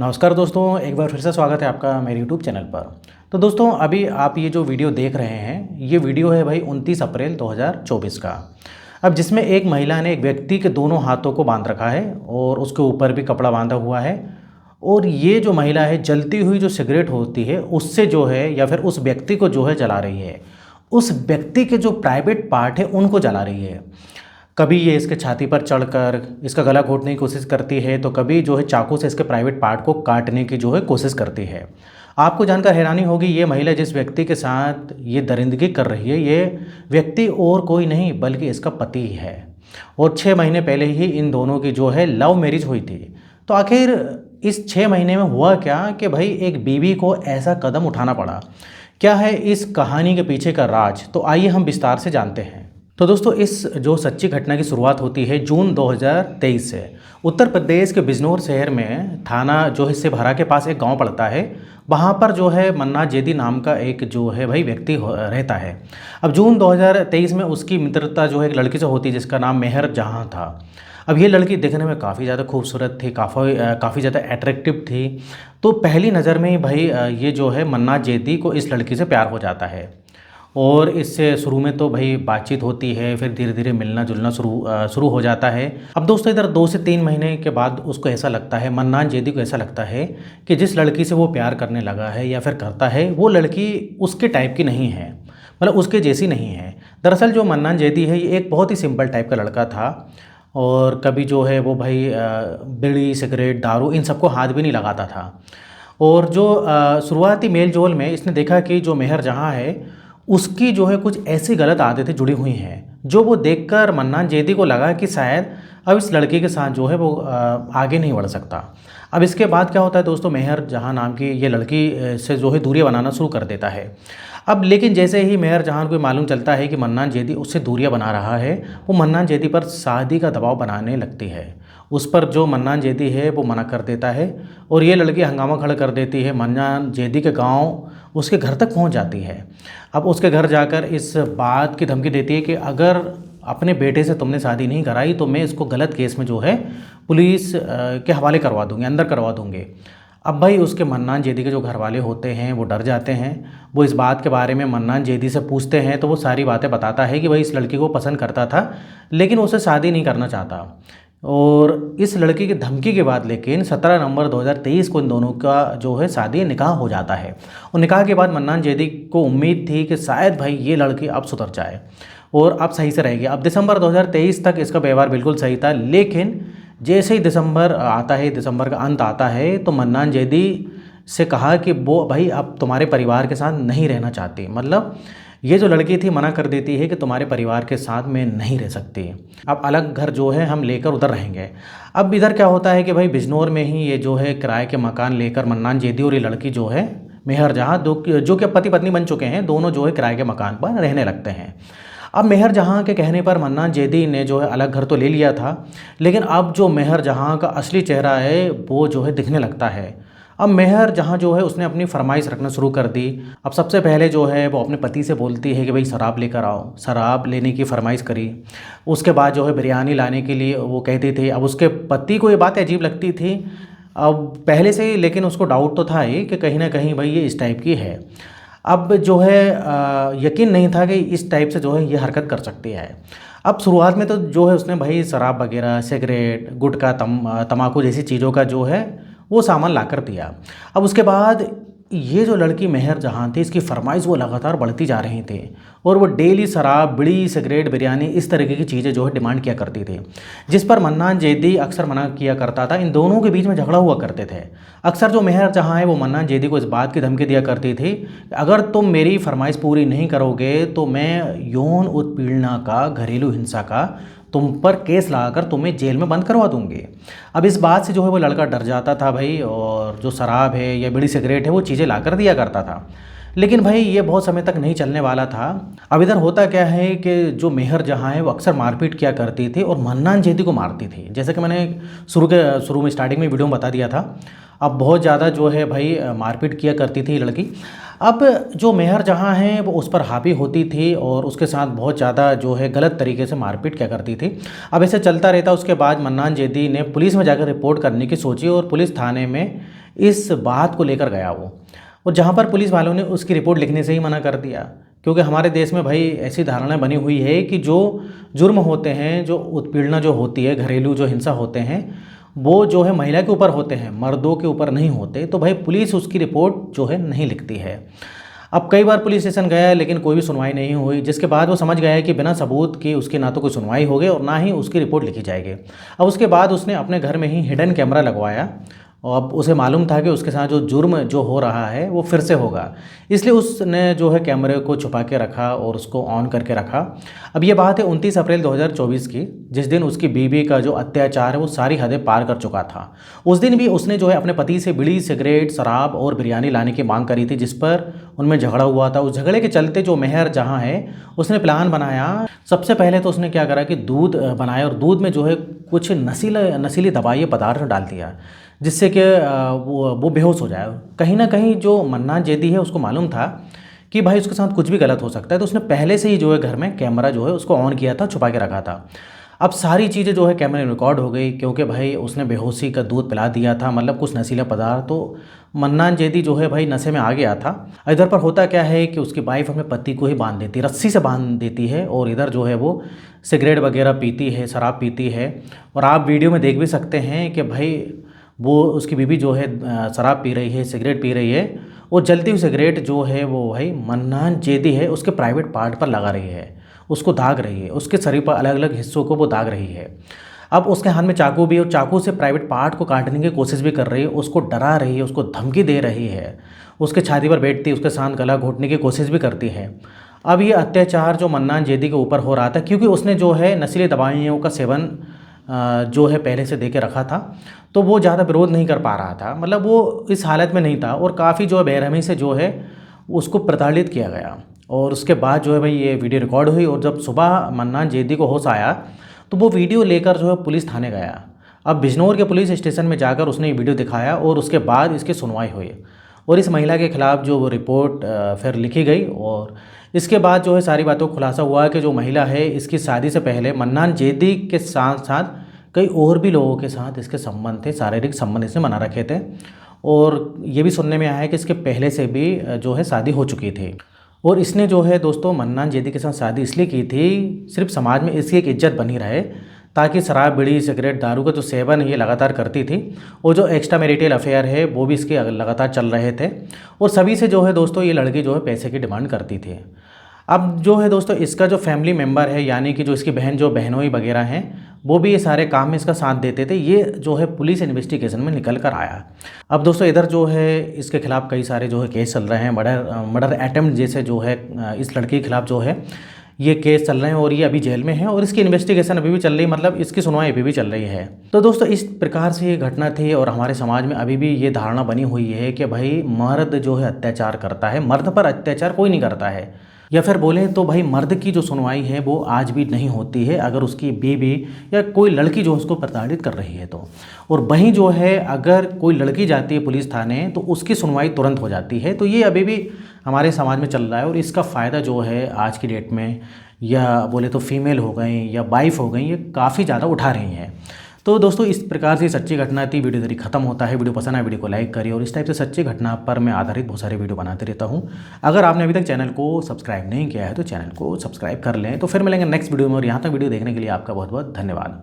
नमस्कार दोस्तों, एक बार फिर से स्वागत है आपका मेरे यूट्यूब चैनल पर। तो दोस्तों, अभी आप ये जो वीडियो देख रहे हैं, ये वीडियो है भाई 29 अप्रैल 2024 का। अब जिसमें एक महिला ने एक व्यक्ति के दोनों हाथों को बांध रखा है और उसके ऊपर भी कपड़ा बांधा हुआ है। और ये जो महिला है, जलती हुई जो सिगरेट होती है उससे जो है या फिर उस व्यक्ति को जो है जला रही है। उस व्यक्ति के जो प्राइवेट पार्ट है उनको जला रही है। कभी ये इसके छाती पर चढ़कर इसका गला घोटने की कोशिश करती है, तो कभी जो है चाकू से इसके प्राइवेट पार्ट को काटने की जो है कोशिश करती है। आपको जानकर हैरानी होगी, ये महिला जिस व्यक्ति के साथ ये दरिंदगी कर रही है, ये व्यक्ति और कोई नहीं बल्कि इसका पति है। और 6 महीने पहले ही इन दोनों की जो है लव मैरिज हुई थी। तो आखिर इस 6 महीने में हुआ क्या कि भाई एक बीवी को ऐसा कदम उठाना पड़ा। क्या है इस कहानी के पीछे का राज, तो आइए हम विस्तार से जानते हैं। तो दोस्तों, इस जो सच्ची घटना की शुरुआत होती है जून 2023 से। उत्तर प्रदेश के बिजनौर शहर में थाना जो है सिवहरा के पास एक गांव पड़ता है। वहां पर जो है मन्ना जेदी नाम का एक जो है भाई व्यक्ति रहता है। अब जून 2023 में उसकी मित्रता जो है एक लड़की से होती है जिसका नाम मेहर जहां था। अब ये लड़की देखने में काफ़ी ज़्यादा खूबसूरत थी, काफ़ी ज़्यादा अट्रैक्टिव थी। तो पहली नज़र में ही भाई ये जो है मन्ना जेदी को इस लड़की से प्यार हो जाता है। और इससे शुरू में तो भाई बातचीत होती है, फिर धीरे धीरे मिलना जुलना शुरू हो जाता है। अब दोस्तों, इधर 2 से 3 महीने के बाद उसको ऐसा लगता है, मन्नान जैदी को ऐसा लगता है कि जिस लड़की से वो प्यार करने लगा है या फिर करता है, वो लड़की उसके टाइप की नहीं है, मतलब उसके जैसी नहीं है। दरअसल जो मन्नान जैदी है ये एक बहुत ही सिंपल टाइप का लड़का था और कभी जो है वो भाई बीड़ी सिगरेट दारू इन सबको हाथ भी नहीं लगाता था। और जो शुरुआती मेल जोल में इसने देखा कि जो मेहर जहाँ है उसकी जो है कुछ ऐसी गलत आदतें जुड़ी हुई हैं जो वो देखकर मन्नान जैदी को लगा कि शायद अब इस लड़के के साथ जो है वो आगे नहीं बढ़ सकता। अब इसके बाद क्या होता है दोस्तों, मेहर जहां नाम की ये लड़की से जो है दूरियां बनाना शुरू कर देता है। अब लेकिन जैसे ही मेहर जहां को मालूम चलता है कि मन्नान जैदी उससे दूरियां बना रहा है, वो मन्नान जैदी पर शादी का दबाव बनाने लगती है। उस पर जो मन्नान जैदी है वो मना कर देता है और ये लड़की हंगामा खड़ा कर देती है। मन्नान जैदी के गांव उसके घर तक पहुंच जाती है। अब उसके घर जाकर इस बात की धमकी देती है कि अगर अपने बेटे से तुमने शादी नहीं कराई तो मैं इसको गलत केस में जो है पुलिस के हवाले करवा दूंगी, अंदर करवा दूंगी। अब भाई उसके मन्नान जैदी के जो घर वाले होते हैं वो डर जाते हैं। वो इस बात के बारे में मन्नान जैदी से पूछते हैं तो वो सारी बातें बताता है कि भाई इस लड़की को पसंद करता था लेकिन उससे शादी नहीं करना चाहता। और इस लड़की की धमकी के बाद लेकिन 17 नवंबर 2023 को इन दोनों का जो है शादी निकाह हो जाता है। और निकाह के बाद मन्नान जैदी को उम्मीद थी कि शायद भाई ये लड़की अब सुधर जाए और अब सही से रहेगी। अब दिसंबर 2023 तक इसका व्यवहार बिल्कुल सही था, लेकिन जैसे ही दिसंबर आता है, दिसंबर का अंत आता है, तो मन्नान जैदी से कहा कि वो भाई अब तुम्हारे परिवार के साथ नहीं रहना चाहती। मतलब ये जो लड़की थी मना कर देती है कि तुम्हारे परिवार के साथ मैं नहीं रह सकती, अब अलग घर जो है हम लेकर उधर रहेंगे। अब इधर क्या होता है कि भाई बिजनौर में ही ये जो है किराए के मकान लेकर मन्नान जैदी और ये लड़की जो है मेहर जहाँ जो कि पति पत्नी बन चुके हैं, दोनों जो है किराए के मकान पर रहने लगते हैं। अब मेहर जहाँ के कहने पर मन्नान जैदी ने जो है अलग घर तो ले लिया था, लेकिन अब जो मेहर जहाँ का असली चेहरा है वो जो है दिखने लगता है। अब मेहर जहाँ जो है उसने अपनी फरमाइश रखना शुरू कर दी। अब सबसे पहले जो है वो अपने पति से बोलती है कि भाई शराब लेकर आओ, शराब लेने की फरमाइश करी। उसके बाद जो है बिरयानी लाने के लिए वो कहती थी। अब उसके पति को ये बात अजीब लगती थी अब पहले से ही, लेकिन उसको डाउट तो था ही कि कहीं ना कहीं भाई ये इस टाइप की है। अब जो है यकीन नहीं था कि इस टाइप से जो है ये हरकत कर सकती है। अब शुरुआत में तो जो है उसने भाई शराब वगैरह, सिगरेट, गुटखा, तम्बाकू जैसी चीज़ों का जो है वो सामान ला कर दिया। अब उसके बाद ये जो लड़की मेहर जहाँ थी, इसकी फरमाइश वो लगातार बढ़ती जा रही थी और वो डेली शराब, बीड़ी, सिगरेट, बिरयानी इस तरीके की चीज़ें जो है डिमांड किया करती थी, जिस पर मन्नान जैदी अक्सर मना किया करता था। इन दोनों के बीच में झगड़ा हुआ करते थे। अक्सर जो मेहर जहाँ है वो मन्नान जैदी को इस बात की धमकी दिया करती थी कि अगर तुम मेरी फरमाइश पूरी नहीं करोगे तो मैं यौन उत्पीड़ना का, घरेलू हिंसा का तुम पर केस लगाकर तुम्हें जेल में बंद करवा दूंगी। अब इस बात से जो है वो लड़का डर जाता था भाई, और जो शराब है या बीड़ी सिगरेट है वो चीज़ें ला कर दिया करता था। लेकिन भाई ये बहुत समय तक नहीं चलने वाला था। अब इधर होता क्या है कि जो मेहर जहाँ है वो अक्सर मारपीट किया करती थी और मन्नान जैदी को मारती थी, जैसे कि मैंने शुरू में स्टार्टिंग में वीडियो में बता दिया था। अब बहुत ज़्यादा जो है भाई मारपीट किया करती थी लड़की। अब जो मेहर जहाँ है वो उस पर हावी होती थी और उसके साथ बहुत ज़्यादा जो है गलत तरीके से मारपीट क्या करती थी। अब ऐसे चलता रहता। उसके बाद मन्नान जैदी ने पुलिस में जाकर रिपोर्ट करने की सोची और पुलिस थाने में इस बात को लेकर गया वो। और जहाँ पर पुलिस वालों ने उसकी रिपोर्ट लिखने से ही मना कर दिया, क्योंकि हमारे देश में भाई ऐसी धारणा बनी हुई है कि जो जुर्म होते हैं, जो उत्पीड़ना जो होती है, घरेलू जो हिंसा होते हैं, वो जो है महिला के ऊपर होते हैं, मर्दों के ऊपर नहीं होते। तो भाई पुलिस उसकी रिपोर्ट जो है नहीं लिखती है। अब कई बार पुलिस स्टेशन गया लेकिन कोई भी सुनवाई नहीं हुई, जिसके बाद वो समझ गया है कि बिना सबूत के उसकी ना तो कोई सुनवाई होगी और ना ही उसकी रिपोर्ट लिखी जाएगी। अब उसके बाद उसने अपने घर में ही हिडन कैमरा लगवाया और अब उसे मालूम था कि उसके साथ जो जुर्म जो हो रहा है वो फिर से होगा, इसलिए उसने जो है कैमरे को छुपा के रखा और उसको ऑन करके रखा। अब ये बात है 29 अप्रैल 2024 की, जिस दिन उसकी बीवी का जो अत्याचार है वो सारी हदें पार कर चुका था। उस दिन भी उसने जो है अपने पति से बीड़ी, सिगरेट, शराब और बिरयानी लाने की मांग करी थी, जिस पर उनमें झगड़ा हुआ था। उस झगड़े के चलते जो मेहर जहाँ है उसने प्लान बनाया। सबसे पहले तो उसने क्या करा कि दूध बनाया और दूध में जो है कुछ नशीली दवाई पदार्थ डाल दिया, जिससे कि वो बेहोश हो जाए। कहीं ना कहीं जो मन्नान जैदी है उसको मालूम था कि भाई उसके साथ कुछ भी गलत हो सकता है, तो उसने पहले से ही जो है घर में कैमरा जो है उसको ऑन किया था, छुपा के रखा था। अब सारी चीज़ें जो है कैमरे में रिकॉर्ड हो गई, क्योंकि भाई उसने बेहोशी का दूध पिला दिया था, मतलब कुछ नशीला पदार्थ। तो मन्नान जैदी जो है भाई नशे में आ गया था। इधर पर होता क्या है कि उसकी वाइफ अपने पति को ही बांध देती है, रस्सी से बांध देती है, और इधर जो है वो सिगरेट वगैरह पीती है, शराब पीती है। और आप वीडियो में देख भी सकते हैं कि भाई वो उसकी बीवी जो है शराब पी रही है, सिगरेट पी रही है, और जलती हुई सिगरेट जो है वो भाई मन्नान जैदी है उसके प्राइवेट पार्ट पर लगा रही है, उसको दाग रही है, उसके शरीर पर अलग अलग हिस्सों को वो दाग रही है। अब उसके हाथ में चाकू भी, और चाकू से प्राइवेट पार्ट को काटने की कोशिश भी कर रही है, उसको डरा रही है, उसको धमकी दे रही है, उसके छाती पर बैठती है, उसके साथ गला घोटने की कोशिश भी करती है। अब ये अत्याचार जो मन्नान जैदी के ऊपर हो रहा था, क्योंकि उसने जो है नशीली दवाइयों का सेवन जो है पहले से दे के रखा था, तो वो ज़्यादा विरोध नहीं कर पा रहा था, मतलब वो इस हालत में नहीं था, और काफ़ी जो है बेरहमी से जो है उसको प्रताड़ित किया गया। और उसके बाद जो है भाई ये वीडियो रिकॉर्ड हुई, और जब सुबह मन्नान जैदी को होश आया तो वो वीडियो लेकर जो है पुलिस थाने गया। अब बिजनौर के पुलिस स्टेशन में जाकर उसने ये वीडियो दिखाया, और उसके बाद इसकी सुनवाई हुई, और इस महिला के खिलाफ़ जो वो रिपोर्ट फिर लिखी गई। और इसके बाद जो है सारी बातों का खुलासा हुआ कि जो महिला है इसकी शादी से पहले मन्नान जैदी के साथ साथ कई और भी लोगों के साथ इसके संबंध थे, शारीरिक संबंध इसने बना रखे थे। और ये भी सुनने में आया है कि इसके पहले से भी जो है शादी हो चुकी थी। और इसने जो है दोस्तों मन्नान जैदी के साथ शादी इसलिए की थी, सिर्फ समाज में इसकी एक इज्जत बनी रहे, ताकि शराब, बीड़ी, सिगरेट, दारू का जो सेवन ये लगातार करती थी, और जो एक्स्ट्रा मैरिटल अफेयर है वो भी इसके लगातार चल रहे थे। और सभी से जो है दोस्तों ये लड़की जो है पैसे की डिमांड करती थी। अब जो है दोस्तों इसका जो फैमिली मेम्बर है, यानी कि जो इसकी बहन, जो बहनोई वगैरह हैं, वो भी ये सारे काम में इसका साथ देते थे। ये जो है पुलिस इन्वेस्टिगेशन में निकल कर आया। अब दोस्तों इधर जो है इसके खिलाफ़ कई सारे जो है केस चल रहे हैं, मर्डर अटेम्प्ट जैसे जो है इस लड़की के खिलाफ़ जो है ये केस चल रहे हैं, और ये अभी जेल में है, और इसकी इन्वेस्टिगेशन अभी भी चल रही है, मतलब इसकी सुनवाई अभी भी चल रही है। तो दोस्तों इस प्रकार से ये घटना थी, और हमारे समाज में अभी भी ये धारणा बनी हुई है कि भाई मर्द जो है अत्याचार करता है, मर्द पर अत्याचार कोई नहीं करता है, या फिर बोलें तो भाई मर्द की जो सुनवाई है वो आज भी नहीं होती है, अगर उसकी बीवी या कोई लड़की जो उसको प्रताड़ित कर रही है तो। और वहीं जो है अगर कोई लड़की जाती है पुलिस थाने तो उसकी सुनवाई तुरंत हो जाती है। तो ये अभी भी हमारे समाज में चल रहा है, और इसका फ़ायदा जो है आज की डेट में, या बोले तो फीमेल हो गई या वाइफ हो गई, ये काफ़ी ज़्यादा उठा रही हैं। तो दोस्तों इस प्रकार से सच्ची घटना थी। वीडियो इधर ही खत्म होता है। वीडियो पसंद आए वीडियो को लाइक करिए, और इस टाइप से सच्ची घटना पर मैं आधारित बहुत सारे वीडियो बनाते रहता हूं। अगर आपने अभी तक चैनल को सब्सक्राइब नहीं किया है तो चैनल को सब्सक्राइब कर लें। तो फिर मिलेंगे नेक्स्ट वीडियो में, और यहाँ तक वीडियो देखने के लिए आपका बहुत बहुत धन्यवाद।